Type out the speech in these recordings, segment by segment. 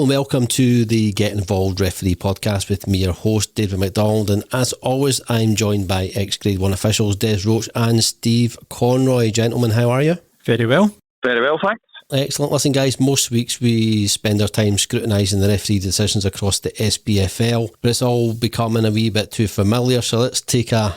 and welcome to the Get Involved Referee podcast with me, your host, David McDonald. And as always, I'm joined by ex-Grade 1 officials Des Roach and Steve Conroy. Gentlemen, how are you? Very well. Very well, thanks. Excellent. Listen, guys, most weeks we spend our time scrutinising the referee decisions across the SPFL, but it's all becoming a wee bit too familiar, so let's take a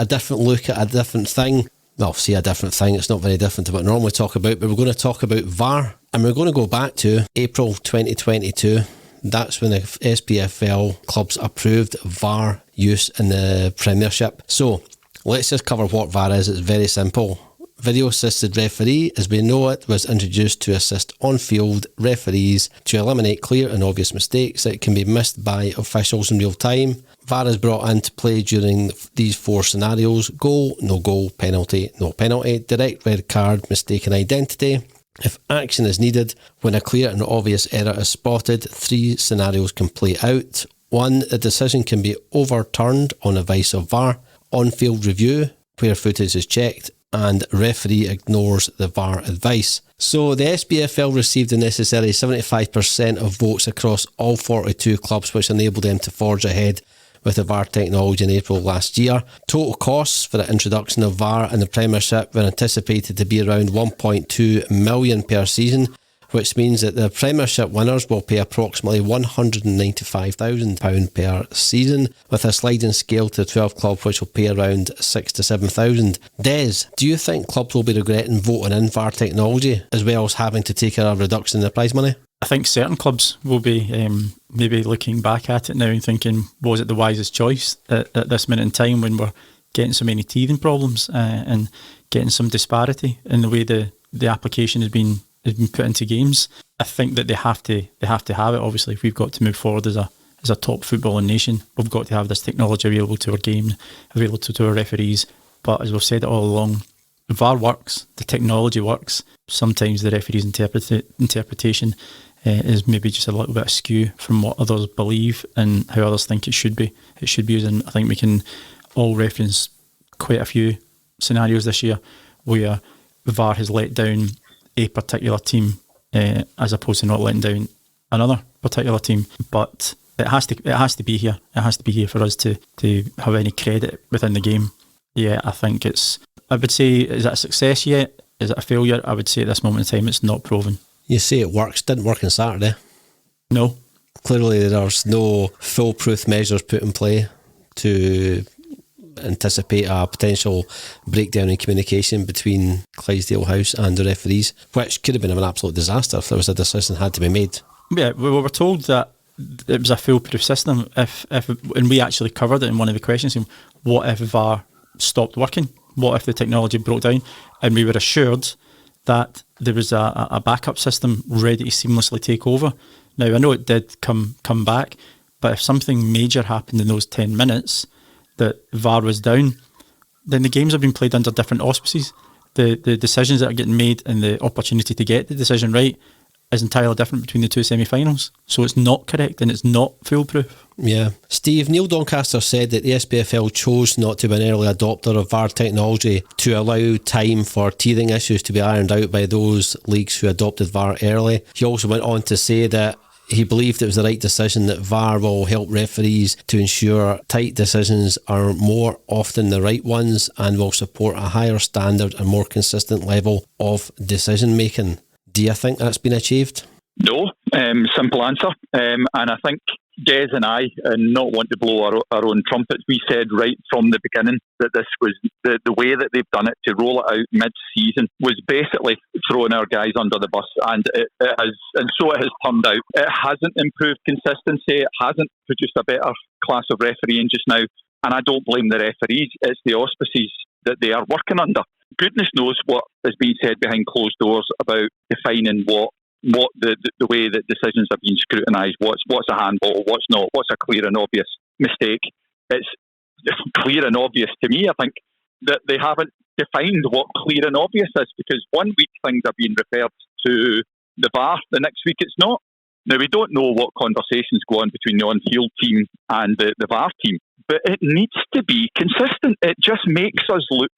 different look at a different thing. Well, say a different thing, it's not very different to what I normally talk about, but we're going to talk about VAR, and we're going to go back to April 2022. That's when the SPFL clubs approved VAR use in the Premiership. So, let's just cover what VAR is. It's very simple. Video assisted referee, as we know it, was introduced to assist on-field referees to eliminate clear and obvious mistakes that can be missed by officials in real time. VAR is brought into play during these four scenarios: goal, no goal, penalty, no penalty, direct red card, mistaken identity. If action is needed, when a clear and obvious error is spotted, three scenarios can play out. 1. The decision can be overturned on advice of VAR. On-field review, where footage is checked, and referee ignores the VAR advice. So the SPFL received the necessary 75% of votes across all 42 clubs, which enabled them to forge ahead with the VAR technology in April last year. Total costs for the introduction of VAR in the Premiership were anticipated to be around $1.2 million per season, which means that the Premiership winners will pay approximately £195,000 per season, with a sliding scale to the 12 club which will pay around £6,000 to £7,000. Des, do you think clubs will be regretting voting in VAR technology, as well as having to take a reduction in their prize money? I think certain clubs will be maybe looking back at it now and thinking, was it the wisest choice at this minute in time when we're getting so many teething problems and getting some disparity in the way the application has been put into games? I think that they have to have it. Obviously, if we've got to move forward as a top footballing nation, we've got to have this technology available to our game, available to our referees. But as we've said it all along, the VAR works, the technology works. Sometimes the referee's interpretation is maybe just a little bit askew from what others believe and how others think it should be. It should be, and I think we can all reference quite a few scenarios this year where VAR has let down a particular team as opposed to not letting down another particular team. But it has to be here. It has to be here for us to have any credit within the game. Yeah, I think I would say, is it a success yet? Is it a failure? I would say at this moment in time it's not proven. You say it works. Didn't work on Saturday. No. Clearly there's no foolproof measures put in play to anticipate a potential breakdown in communication between Clydesdale House and the referees, which could have been an absolute disaster if there was a decision had to be made. Yeah, we were told that it was a foolproof system. And we actually covered it in one of the questions. What if VAR stopped working? What if the technology broke down? And we were assured that there was a backup system ready to seamlessly take over. Now, I know it did come back, but if something major happened in those 10 minutes that VAR was down, then the games have been played under different auspices. The decisions that are getting made and the opportunity to get the decision right is entirely different between the two semi-finals. So it's not correct and it's not foolproof. Yeah. Steve, Neil Doncaster said that the SPFL chose not to be an early adopter of VAR technology to allow time for teething issues to be ironed out by those leagues who adopted VAR early. He also went on to say that he believed it was the right decision, that VAR will help referees to ensure tight decisions are more often the right ones and will support a higher standard and more consistent level of decision making. Do you think that's been achieved? No, simple answer. And I think Des and I, and not want to blow our own trumpets, we said right from the beginning that this was the way that they've done it, to roll it out mid-season, was basically throwing our guys under the bus, and it has, and so it has turned out. It hasn't improved consistency. It hasn't produced a better class of refereeing just now, and I don't blame the referees. It's the auspices that they are working under. Goodness knows what is being said behind closed doors about defining what the way that decisions have been scrutinised, what's a handball, what's not, what's a clear and obvious mistake. It's clear and obvious to me. I think that they haven't defined what clear and obvious is, because one week things are being referred to the VAR, the next week it's not. Now, we don't know what conversations go on between the on-field team and the VAR team, but it needs to be consistent. It just makes us look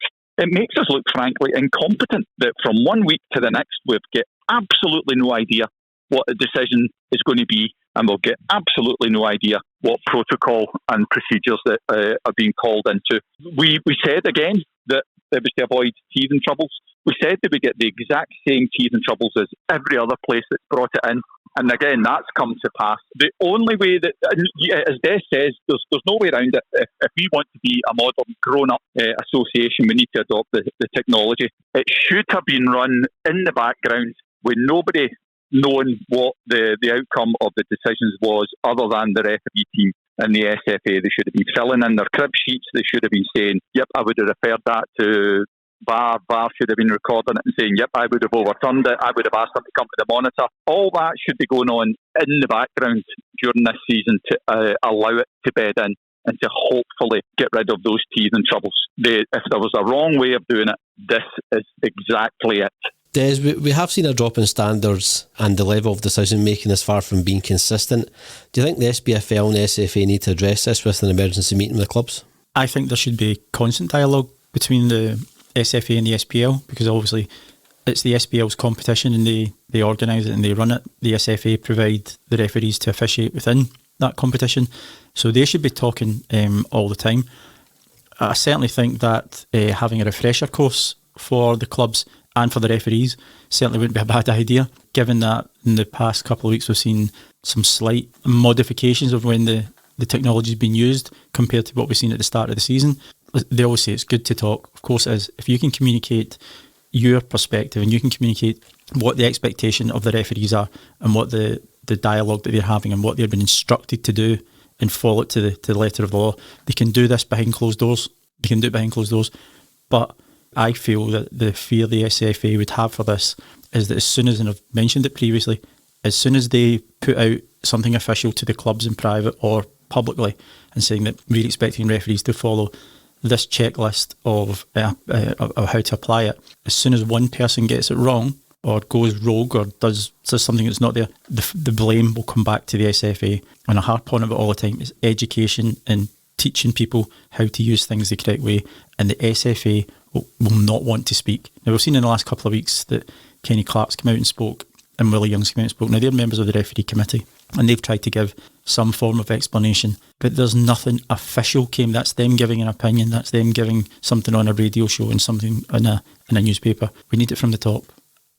frankly incompetent, that from one week to the next we've got absolutely no idea what the decision is going to be, and we'll get absolutely no idea what protocol and procedures that are being called into. We said again that it was to avoid teething troubles. We said that we get the exact same teething troubles as every other place that's brought it in. And again, that's come to pass. The only way that, as Des says, there's no way around it. If we want to be a modern, grown-up association, we need to adopt the technology. It should have been run in the background with nobody knowing what the outcome of the decisions was other than the referee team and the SFA. They should have been filling in their crib sheets. They should have been saying, yep, I would have referred that to VAR. VAR should have been recording it and saying, yep, I would have overturned it. I would have asked them to come to the monitor. All that should be going on in the background during this season to allow it to bed in and to hopefully get rid of those teething troubles. If there was a wrong way of doing it, this is exactly it. Des, we have seen a drop in standards and the level of decision making is far from being consistent. Do you think the SPFL and the SFA need to address this with an emergency meeting with the clubs? I think there should be constant dialogue between the SFA and the SPL, because obviously it's the SPL's competition and they organise it and they run it. The SFA provide the referees to officiate within that competition, so they should be talking all the time. I certainly think that having a refresher course for the clubs and for the referees certainly wouldn't be a bad idea, given that in the past couple of weeks we've seen some slight modifications of when the technology's been used compared to what we've seen at the start of the season. They always say it's good to talk. Of course it is. If you can communicate your perspective and you can communicate what the expectation of the referees are and what the dialogue that they're having and what they've been instructed to do and follow it to the letter of the law, they can do this behind closed doors. They can do it behind closed doors. But I feel that the fear the SFA would have for this is that as soon as, and I've mentioned it previously, as soon as they put out something official to the clubs in private or publicly and saying that we're expecting referees to follow this checklist of how to apply it, as soon as one person gets it wrong or goes rogue or does something that's not there, the blame will come back to the SFA. And I harp on it all the time, is education and teaching people how to use things the correct way, and the SFA will not want to speak. Now, we've seen in the last couple of weeks that Kenny Clark's come out and spoke and Willie Young's come out and spoke. Now, they're members of the referee committee and they've tried to give some form of explanation, but there's nothing official came. That's them giving an opinion, that's them giving something on a radio show and something in a newspaper. We need it from the top,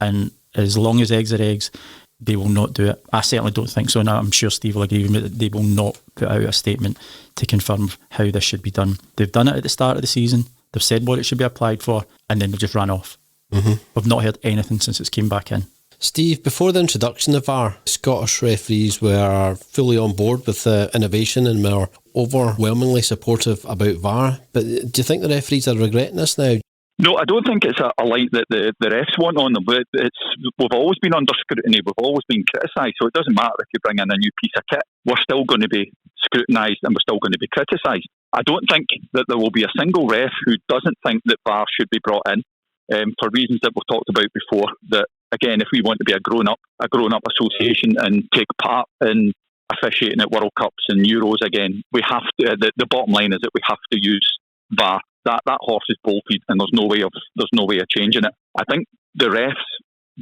and as long as eggs are eggs, they will not do it. I certainly don't think so, and I'm sure Steve will agree with me that they will not put out a statement to confirm how this should be done. They've done it at the start of the season, they've said what it should be applied for, and then they've just ran off. We've not heard anything since it's came back in. Steve, before the introduction of VAR, Scottish referees were fully on board with innovation and were overwhelmingly supportive about VAR. But do you think the referees are regretting this now? No, I don't think it's a light that the refs want on them. But we've always been under scrutiny. We've always been criticised. So it doesn't matter if you bring in a new piece of kit. We're still going to be scrutinised and we're still going to be criticised. I don't think that there will be a single ref who doesn't think that VAR should be brought in for reasons that we've talked about before. That, again, if we want to be a grown-up association and take part in officiating at World Cups and Euros again, we have to. The bottom line is that we have to use VAR. That horse is bolted, and there's no way of changing it. I think the refs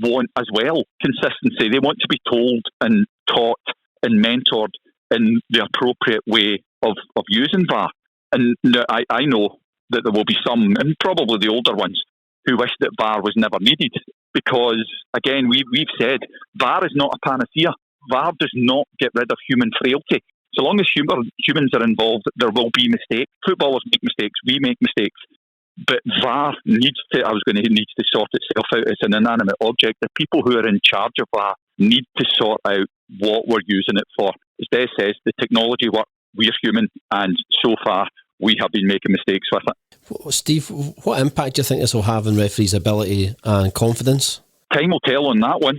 want as well consistency. They want to be told and taught and mentored in the appropriate way of using VAR. And I know that there will be some, and probably the older ones, who wish that VAR was never needed. Because, again, we've said VAR is not a panacea. VAR does not get rid of human frailty. So long as humans are involved, there will be mistakes. Footballers make mistakes. We make mistakes. But VAR needs to sort itself out. It's an inanimate object. The people who are in charge of VAR need to sort out what we're using it for. As Des says, the technology works. We're human, and so far we have been making mistakes with it. Steve, what impact do you think this will have on referees' ability and confidence? Time will tell on that one.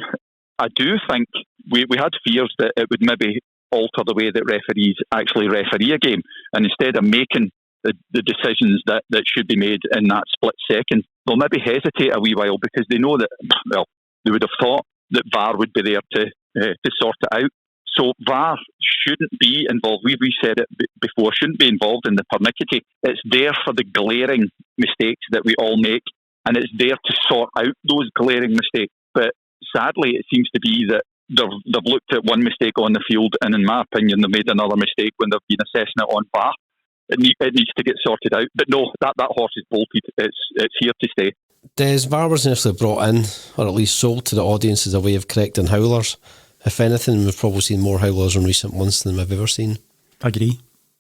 I do think we had fears that it would maybe alter the way that referees actually referee a game, and instead of making the decisions that should be made in that split second, they'll maybe hesitate a wee while because they know that, well, they would have thought that VAR would be there to sort it out. So VAR shouldn't be involved. We've said it before, shouldn't be involved in the pernickety. It's there for the glaring mistakes that we all make, and it's there to sort out those glaring mistakes. But sadly, it seems to be that they've looked at one mistake on the field, and in my opinion, they've made another mistake when they've been assessing it on VAR. It needs to get sorted out. But no, that horse is bolted. It's here to stay. Des, VAR was initially brought in, or at least sold to the audience as a way of correcting howlers. If anything, we've probably seen more howlers in recent months than we've ever seen. Agree.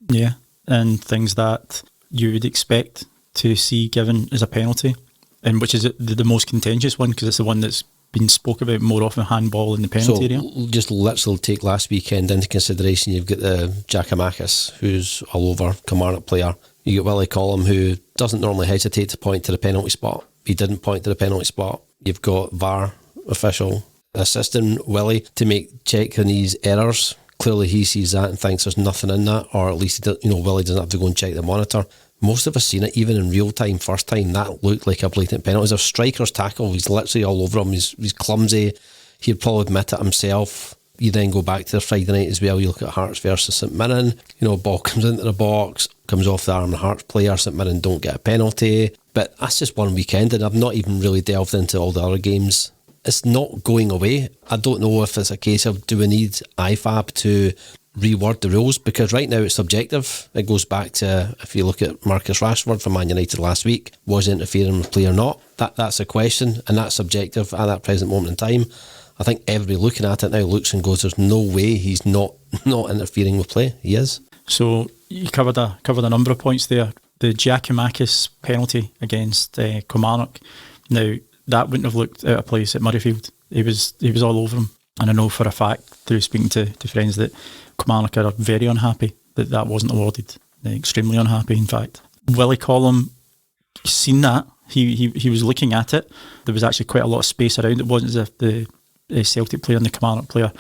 Yeah. And things that you would expect to see given as a penalty, and which is the most contentious one, because it's the one that's been spoke about more often, handball in the penalty area. Just literally take last weekend into consideration. You've got the Giacomakis, who's all over, Kilmarnock player. You get Willie Collum, who doesn't normally hesitate to point to the penalty spot. He didn't point to the penalty spot. You've got VAR official assisting Willie to check on these errors. Clearly he sees that and thinks there's nothing in that, or at least Willie doesn't have to go and check the monitor. Most of us seen it, even in real time, first time, that looked like a blatant penalty. It was a striker's tackle. He's literally all over him. He's clumsy. He'd probably admit it himself. You then go back to the Friday night as well. You look at Hearts versus St Mirren. Ball comes into the box, comes off the arm of the Hearts player. St Mirren don't get a penalty. But that's just one weekend, and I've not even really delved into all the other games. It's not going away. I don't know if it's a case of, do we need IFAB to reword the rules? Because right now it's subjective. It goes back to, if you look at Marcus Rashford from Man United last week, was interfering with play or not? That's a question, and that's subjective at that present moment in time. I think everybody looking at it now looks and goes, there's no way he's not interfering with play. He is. So you covered a number of points there. The Giacomakis penalty against Kilmarnock. Now, that wouldn't have looked out of place at Murrayfield. He was all over him. And I know for a fact, through speaking to friends, that Kilmarnock are very unhappy that wasn't awarded. They're extremely unhappy, in fact. Willie Collum, seen that. He was looking at it. There was actually quite a lot of space around. It wasn't as if the Celtic player and the Kilmarnock player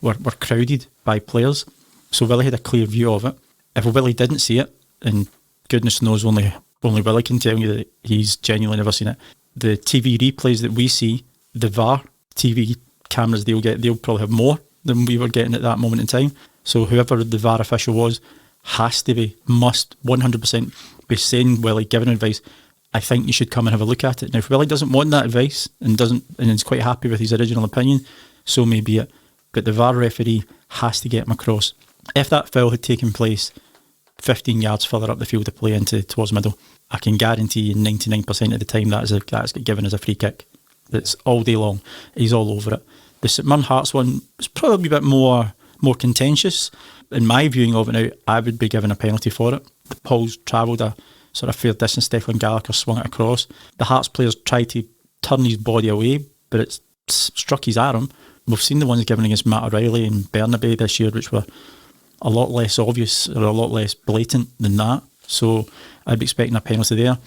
were crowded by players. So Willie had a clear view of it. If Willie didn't see it, and goodness knows only Willie can tell you that he's genuinely never seen it, the TV replays that we see, the VAR TV cameras they'll probably have more than we were getting at that moment in time. So whoever the VAR official was must 100% be saying Willie, giving advice, I think you should come and have a look at it. Now, if Willie doesn't want that advice and is quite happy with his original opinion, so may be it. But the VAR referee has to get him across. If that foul had taken place 15 yards further up the field of play towards middle, I can guarantee you 99% of the time that's got given as a free kick. It's all day long. He's all over it. The St Mirren Hearts one was probably a bit more contentious. In my viewing of it now, I would be given a penalty for it. The Paul's travelled a sort of fair distance. Declan Gallagher swung it across. The Hearts players tried to turn his body away, but it struck his arm. We've seen the ones given against Matt O'Reilly and Burnaby this year, which were a lot less obvious or a lot less blatant than that. So I'd be expecting a penalty there.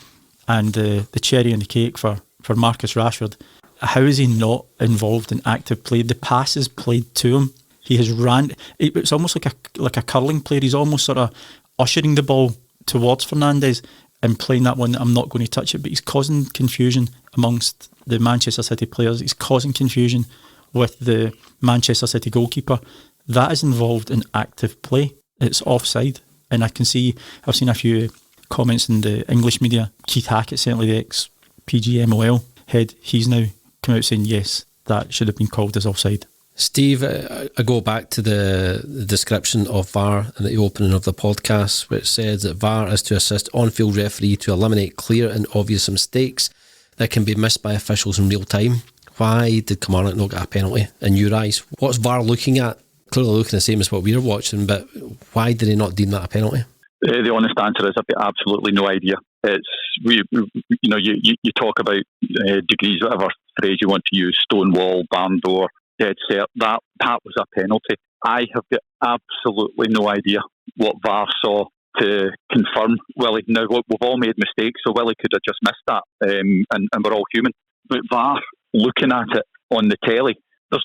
And the cherry on the cake for Marcus Rashford, how is he not involved in active play? The passes played to him. He has ran. It's almost like a curling player. He's almost sort of ushering the ball towards Fernandes and playing that one that I'm not going to touch it. But he's causing confusion amongst the Manchester City players. He's causing confusion with the Manchester City goalkeeper. That is involved in active play. It's offside. And I've seen a few comments in the English media. Keith Hackett, certainly the ex-PGMOL head, he's now come out saying, yes, that should have been called as offside. Steve, I go back to the description of VAR in the opening of the podcast, which says that VAR is to assist on-field referee to eliminate clear and obvious mistakes that can be missed by officials in real time. Why did Kilmarnock not get a penalty in your eyes? What's VAR looking at? Clearly looking the same as what we're watching, but why did he not deem that a penalty? The honest answer is I've got absolutely no idea. It's you talk about degrees, whatever phrase you want to use, stonewall, barn door, dead cert. That was a penalty. I have got absolutely no idea what VAR saw to confirm Willie. Now we've all made mistakes, so Willie could have just missed that, and we're all human. But VAR looking at it on the telly, there's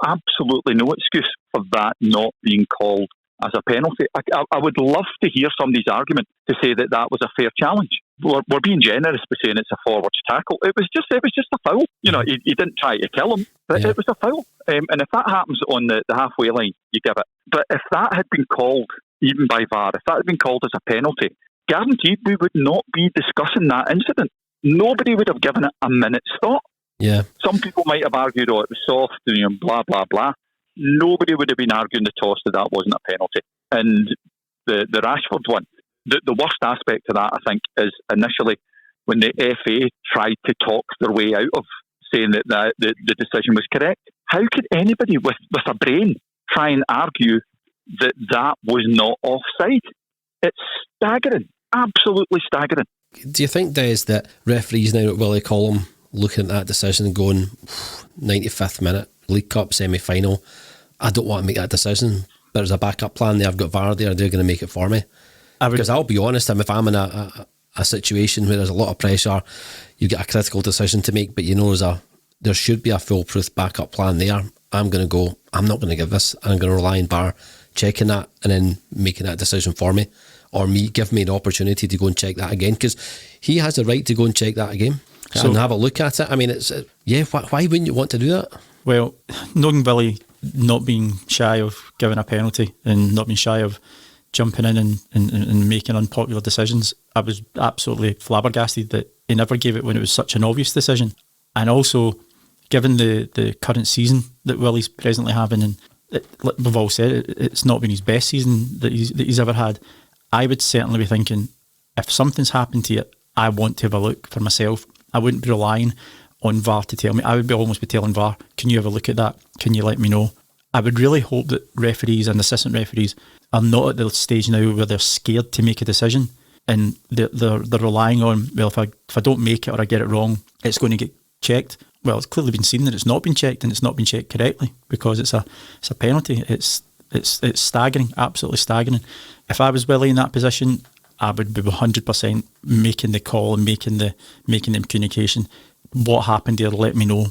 absolutely no excuse for that not being called as a penalty. I would love to hear somebody's argument to say that was a fair challenge. We're being generous by saying it's a forwards tackle. It was just a foul. He didn't try to kill him, but it was a foul. And if that happens on the halfway line, you give it. But if that had been called, even by VAR, if that had been called as a penalty, guaranteed we would not be discussing that incident. Nobody would have given it a minute's thought. Yeah. Some people might have argued, it was soft, and blah, blah, blah. Nobody would have been arguing the toss that wasn't a penalty. And the Rashford one, the worst aspect of that, I think, is initially when the FA tried to talk their way out of saying that the decision was correct. How could anybody with a brain try and argue that was not offside? It's staggering, absolutely staggering. Do you think, Des, that referees now at Willie Collum looking at that decision and going, 95th minute, League Cup semi-final, I don't want to make that decision, but as a backup plan, I've got VAR there, they're going to make it for me? Because I'll be honest, if I'm in a situation where there's a lot of pressure, you get a critical decision to make, but there should be a foolproof backup plan there. I'm going to go, I'm not going to give this, I'm going to rely on VAR checking that and then making that decision for me, or give me the opportunity to go and check that again, because he has the right to go and check that again and have a look at it. I mean, it's why wouldn't you want to do that? Well, knowing Billy not being shy of giving a penalty and not being shy of jumping in and making unpopular decisions, I was absolutely flabbergasted that he never gave it when it was such an obvious decision. And also, given the current season that Willie's presently having, and like we've all said, it's not been his best season that he's ever had, I would certainly be thinking, if something's happened to you, I want to have a look for myself. I wouldn't be relying on VAR to tell me. I would almost be telling VAR, can you have a look at that? Can you let me know? I would really hope that referees and assistant referees are not at the stage now where they're scared to make a decision and they're relying on, well, if I don't make it or I get it wrong, it's going to get checked. Well, it's clearly been seen that it's not been checked and it's not been checked correctly because it's a penalty. It's staggering, absolutely staggering. If I was Willie in that position, I would be 100% making the call and making the communication. What happened there, let me know,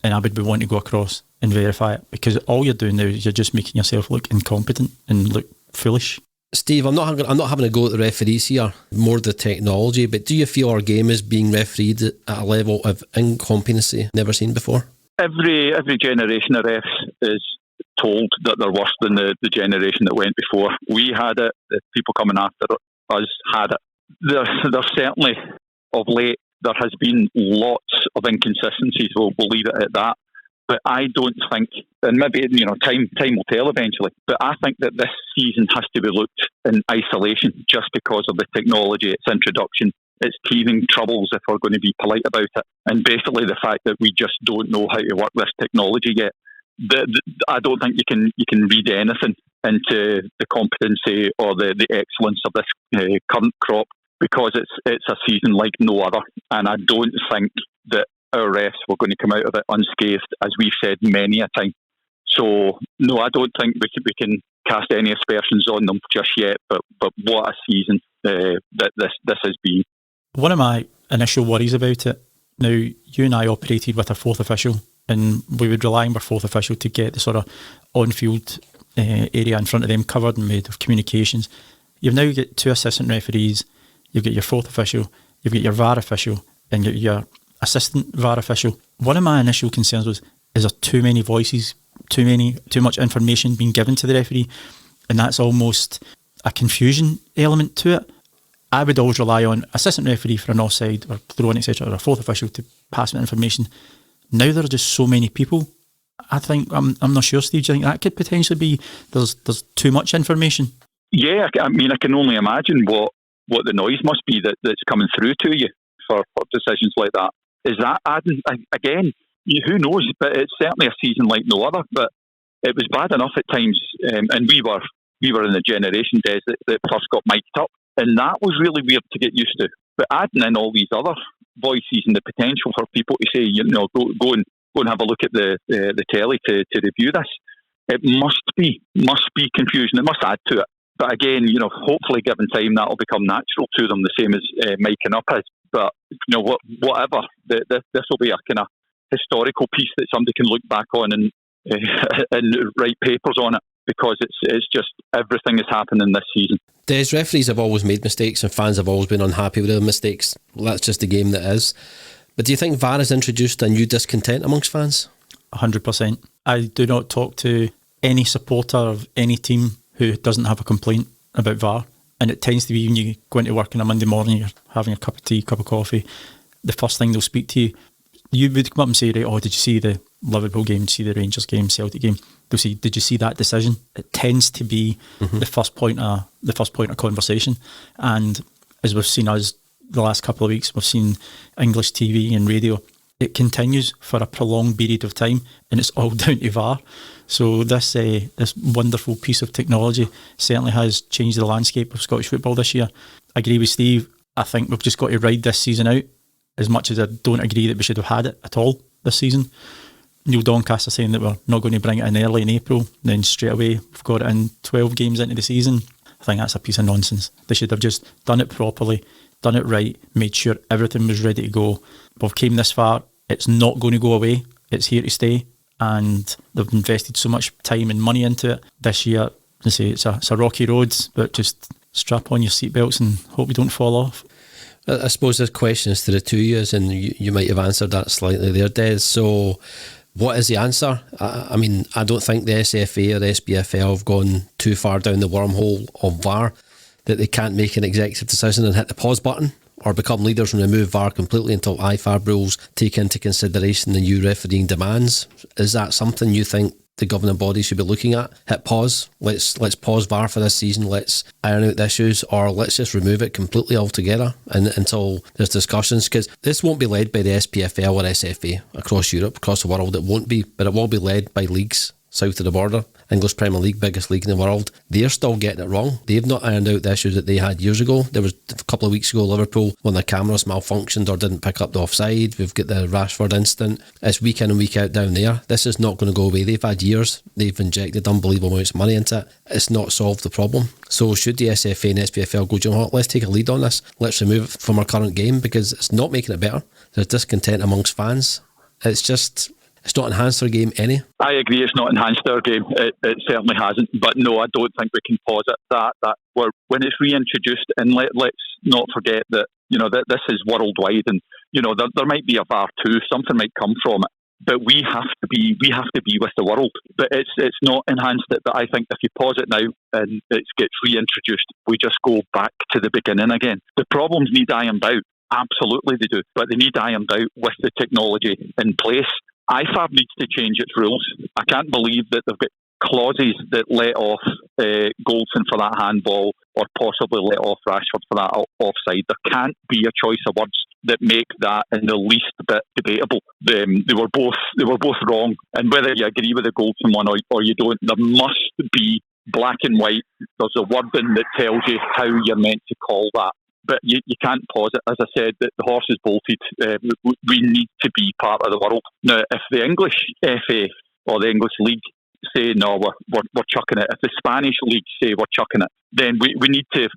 and I would be wanting to go across and verify it, because all you're doing now is you're just making yourself look incompetent and look foolish. Steve, I'm not having a go at the referees here, more the technology, but do you feel our game is being refereed at a level of incompetency never seen before? Every generation of refs is told that they're worse than the generation that went before. We had it, the people coming after us had it. There's certainly, of late, there has been lots of inconsistencies, we'll leave it at that. But I don't think, and maybe time will tell eventually, but I think that this season has to be looked in isolation just because of the technology, its introduction, its teething troubles, if we're going to be polite about it, and basically the fact that we just don't know how to work this technology yet. I don't think you can read anything into the competency or the excellence of this current crop, because it's a season like no other, and I don't think that our refs were going to come out of it unscathed, as we've said many a time. So no, I don't think we can cast any aspersions on them just yet. But what a season that this has been. One of my initial worries about it. Now, you and I operated with a fourth official, and we would rely on our fourth official to get the sort of on-field area in front of them covered and made of communications. You've now got two assistant referees. You've got your fourth official. You've got your VAR official, and your assistant VAR official. One of my initial concerns was, is there too many voices, too much information being given to the referee, and that's almost a confusion element to it. I would always rely on assistant referee for an offside or throw-in, etc., or a fourth official to pass me information. Now there are just so many people. I think I'm not sure, Steve. Do you think that could potentially be there's too much information? Yeah, I mean, I can only imagine what the noise must be that's coming through to you for decisions like that. Is that adding, again, who knows, but it's certainly a season like no other. But it was bad enough at times, and we were in the generation days that first got mic'd up, and that was really weird to get used to. But adding in all these other voices and the potential for people to say, go and have a look at the telly to review this, it must be confusion. It must add to it. But again, hopefully given time, that'll become natural to them, the same as micing up is. But whatever, this will be a kind of historical piece that somebody can look back on and write papers on it, because it's just everything is happening this season. Des, referees have always made mistakes and fans have always been unhappy with their mistakes. Well, that's just the game that is. But do you think VAR has introduced a new discontent amongst fans? 100%. I do not talk to any supporter of any team who doesn't have a complaint about VAR. And it tends to be when you go into work on a Monday morning, you're having a cup of tea, cup of coffee, the first thing they'll speak to you, you would come up and say, right, oh, did you see the Liverpool game? Did you see the Rangers game, Celtic game? They'll say, did you see that decision? It tends to be the first point of conversation. And as we've seen us the last couple of weeks, we've seen English TV and radio. It continues for a prolonged period of time, and it's all down to VAR. So this wonderful piece of technology certainly has changed the landscape of Scottish football this year. I agree with Steve. I think we've just got to ride this season out, as much as I don't agree that we should have had it at all this season. Neil Doncaster saying that we're not going to bring it in early in April, then straight away we've got it in 12 games into the season. I think that's a piece of nonsense. They should have just done it properly, done it right, made sure everything was ready to go. We've came this far. It's not going to go away. It's here to stay, and they've invested so much time and money into it this year. I say it's a rocky road, but just strap on your seatbelts and hope you don't fall off. I suppose there's questions to the two years, and you might have answered that slightly there, Des. So what is the answer? I mean, I don't think the SFA or the SPFL have gone too far down the wormhole of VAR that they can't make an executive decision and hit the pause button, or become leaders and remove VAR completely until IFAB rules take into consideration the new refereeing demands. Is that something you think the governing body should be looking at? Hit pause. Let's pause VAR for this season. Let's iron out the issues, or let's just remove it completely altogether and until there's discussions. Because this won't be led by the SPFL or SFA across Europe, across the world. It won't be, but it will be led by leagues south of the border. English Premier League, biggest league in the world. They're still getting it wrong. They've not ironed out the issues that they had years ago. There was a couple of weeks ago, Liverpool, when their cameras malfunctioned or didn't pick up the offside. We've got the Rashford incident. It's week in and week out down there. This is not going to go away. They've had years. They've injected unbelievable amounts of money into it. It's not solved the problem. So should the SFA and SPFL go, do you know what, let's take a lead on this. Let's remove it from our current game, because it's not making it better. There's discontent amongst fans. It's not enhanced our game any. I agree, it's not enhanced our game. It certainly hasn't. But no, I don't think we can pause it. That when it's reintroduced, and let's not forget that that this is worldwide, and there might be a VAR too. Something might come from it. But we have to be with the world. But it's not enhanced it. But I think if you pause it now and it gets reintroduced, we just go back to the beginning again. The problems need ironed out. Absolutely they do. But they need ironed out with the technology in place. IFAB needs to change its rules. I can't believe that they've got clauses that let off Goldson for that handball, or possibly let off Rashford for that offside. There can't be a choice of words that make that in the least bit debatable. They were both wrong, and whether you agree with the Goldson one or you don't, there must be black and white. There's a wording that tells you how you're meant to call that. But you can't pause it. As I said, the horse is bolted. We need to be part of the world. Now, if the English FA or the English League say, no, we're chucking it, if the Spanish League say we're chucking it, then we need to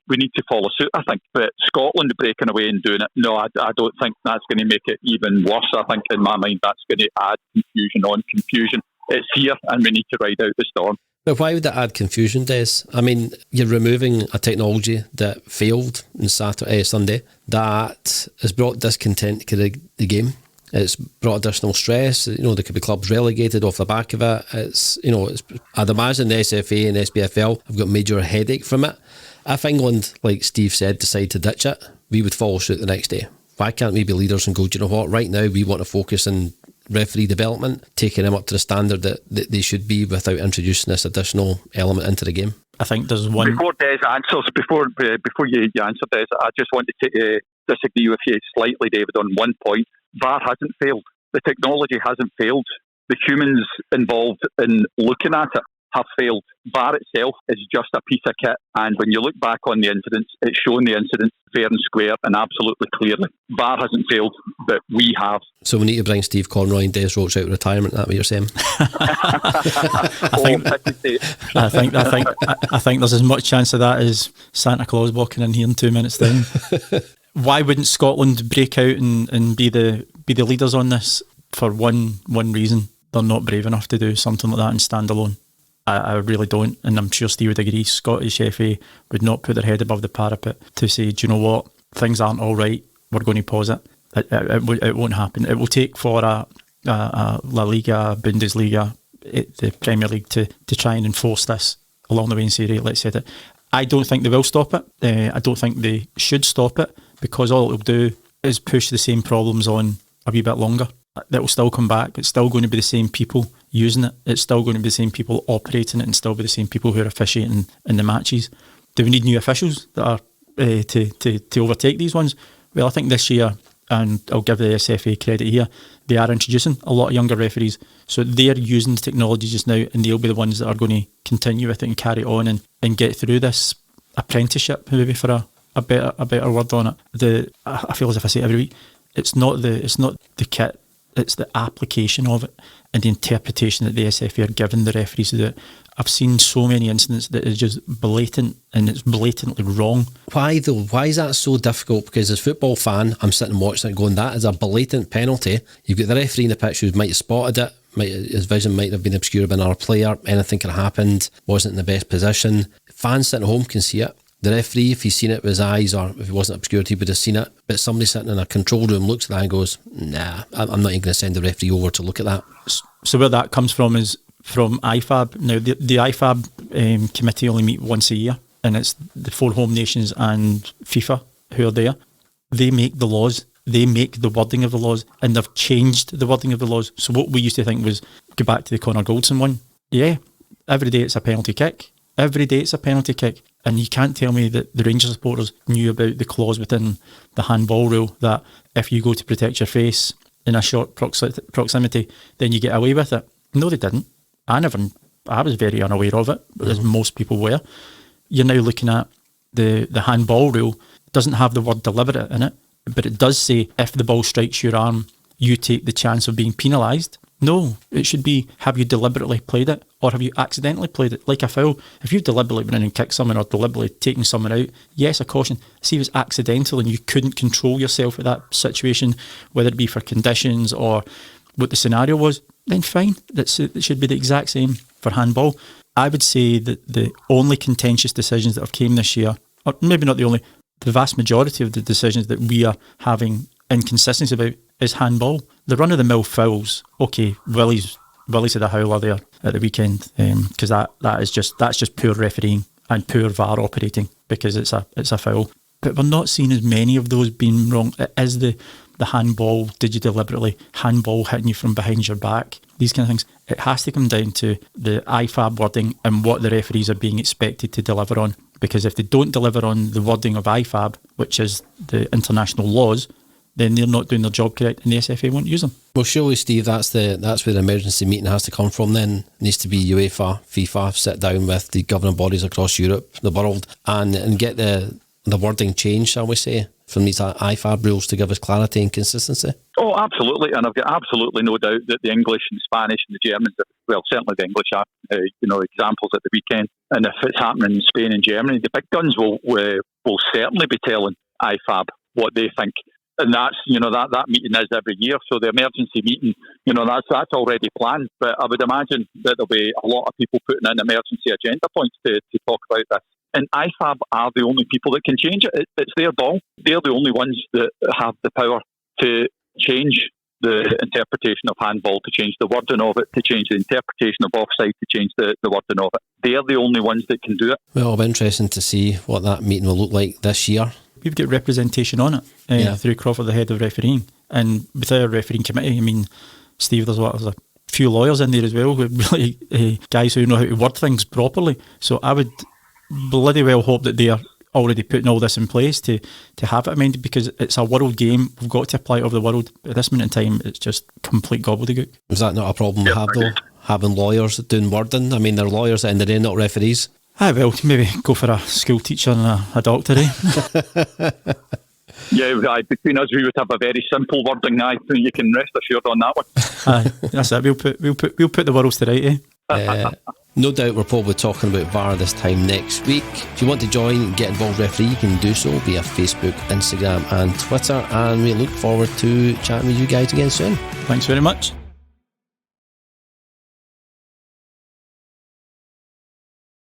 follow suit, I think. But Scotland breaking away and doing it, no, I don't think that's going to make it even worse. I think, in my mind, that's going to add confusion on confusion. It's here, and we need to ride out the storm. But why would that add confusion, Des? I mean, you're removing a technology that failed on Sunday, that has brought discontent to the game. It's brought additional stress. There could be clubs relegated off the back of it. I'd imagine the SFA and SPFL have got major headache from it. If England, like Steve said, decide to ditch it, we would follow suit the next day. Why can't we be leaders and go, do you know what, right now we want to focus on referee development, taking them up to the standard that they should be without introducing this additional element into the game? I think there's one... Before Des answers, before you answer, Des, I just wanted to disagree with you slightly, David, on one point. VAR hasn't failed. The technology hasn't failed. The humans involved in looking at it have failed. VAR itself is just a piece of kit, and when you look back on the incidents, it's shown the incidents fair and square and absolutely clearly. VAR hasn't failed, but we have. So we need to bring Steve Conroy and Des Roach out of retirement, that what you're saying? I think there's as much chance of that as Santa Claus walking in here in 2 minutes time. Why wouldn't Scotland break out and be the leaders on this? For one reason, they're not brave enough to do something like that and stand alone. I really don't, and I'm sure Steve would agree. Scottish FA would not put their head above the parapet to say, do you know what, things aren't all right, we're going to pause it. It won't happen. It will take for a La Liga, Bundesliga, the Premier League to try and enforce this along the way and say, right, let's set it. I don't think they will stop it. I don't think they should stop it, because all it will do is push the same problems on a wee bit longer. that will still come back. It's still going to be the same people using it. It's still going to be the same people operating it, and still be the same people who are officiating in the matches. Do we need new officials that are to overtake these ones? Well, I think this year, and I'll give the SFA credit here, they are introducing a lot of younger referees. So they're using the technology just now, and they'll be the ones that are going to continue with it and carry on and get through this apprenticeship, maybe for a better word on it. I feel as if I say it every week, it's not the kit, it's the application of it and the interpretation that the SFA are giving the referees to do it. I've seen so many incidents that is just blatant, and it's blatantly wrong. Why though? Why is that so difficult? Because as a football fan, I'm sitting watching it going, that is a blatant penalty. You've got the referee in the pitch who might have spotted it, his vision might have been obscured by another player, anything could have happened, wasn't in the best position. Fans sitting at home can see it. The referee, if he's seen it with his eyes, or if he wasn't obscured, he would have seen it. But somebody sitting in a control room looks at that and goes, nah, I'm not even going to send the referee over to look at that. So where that comes from is from IFAB. Now, the IFAB committee only meet once a year, and it's the 4 home nations and FIFA who are there. They make the laws, they make the wording of the laws, and they've changed the wording of the laws. So what we used to think was, go back to the Connor Goldson one, yeah, every day it's a penalty kick. Every day it's a penalty kick. And you can't tell me that the Rangers supporters knew about the clause within the handball rule that if you go to protect your face in a short proximity, then you get away with it. No, they didn't. I was very unaware of it, as most people were. You're now looking at the handball rule. Doesn't have the word deliberate in it, but it does say if the ball strikes your arm, you take the chance of being penalised. No, it should be, have you deliberately played it, or have you accidentally played it? Like a foul. If you've deliberately been in and kicked someone or deliberately taken someone out, yes, a caution. See, if it's accidental and you couldn't control yourself at that situation, whether it be for conditions or what the scenario was, then fine. It should be the exact same for handball. I would say that the only contentious decisions that have came this year, or maybe not the only, the vast majority of the decisions that we are having inconsistency about is handball. The run-of-the-mill fouls, okay, Willie's had a howler there at the weekend, because that's just poor refereeing and poor VAR operating, because it's a foul. But we're not seeing as many of those being wrong. It is the handball, did you deliberately, handball hitting you from behind your back, these kind of things. It has to come down to the IFAB wording and what the referees are being expected to deliver on. Because if they don't deliver on the wording of IFAB, which is the international laws, then they're not doing their job correct, and the SFA won't use them. Well, surely, Steve, that's where the emergency meeting has to come from then. It needs to be UEFA, FIFA, sit down with the governing bodies across Europe, the world, and get the wording changed, shall we say, from these IFAB rules to give us clarity and consistency. Oh, absolutely, and I've got absolutely no doubt that the English and Spanish and the Germans, well, certainly the English are, examples at the weekend, and if it's happening in Spain and Germany, the big guns will certainly be telling IFAB what they think. And that's, that meeting is every year. So the emergency meeting, that's already planned. But I would imagine that there'll be a lot of people putting in emergency agenda points to talk about this. And IFAB are the only people that can change it. It's their ball. They're the only ones that have the power to change the interpretation of handball, to change the wording of it, to change the interpretation of offside, to change the wording of it. They're the only ones that can do it. Well, it'll be interesting to see what that meeting will look like this year. We've got representation on it through Crawford, the head of refereeing. And with our refereeing committee, I mean, Steve, there's a few lawyers in there as well, really guys who know how to word things properly. So I would bloody well hope that they are already putting all this in place to have it amended, because it's a world game. We've got to apply it over the world. At this minute in time, it's just complete gobbledygook. Is that not a problem we have, though? Having lawyers doing wording? I mean, they're lawyers at the end of the day, not referees. Well, maybe go for a school teacher and a doctor, eh? Yeah, between us, we would have a very simple wording. You can rest assured on that one. That's it. We'll put the world to right, eh? No doubt we're probably talking about VAR this time next week. If you want to join and get involved referee, you can do so via Facebook, Instagram and Twitter, and we look forward to chatting with you guys again soon. Thanks very much.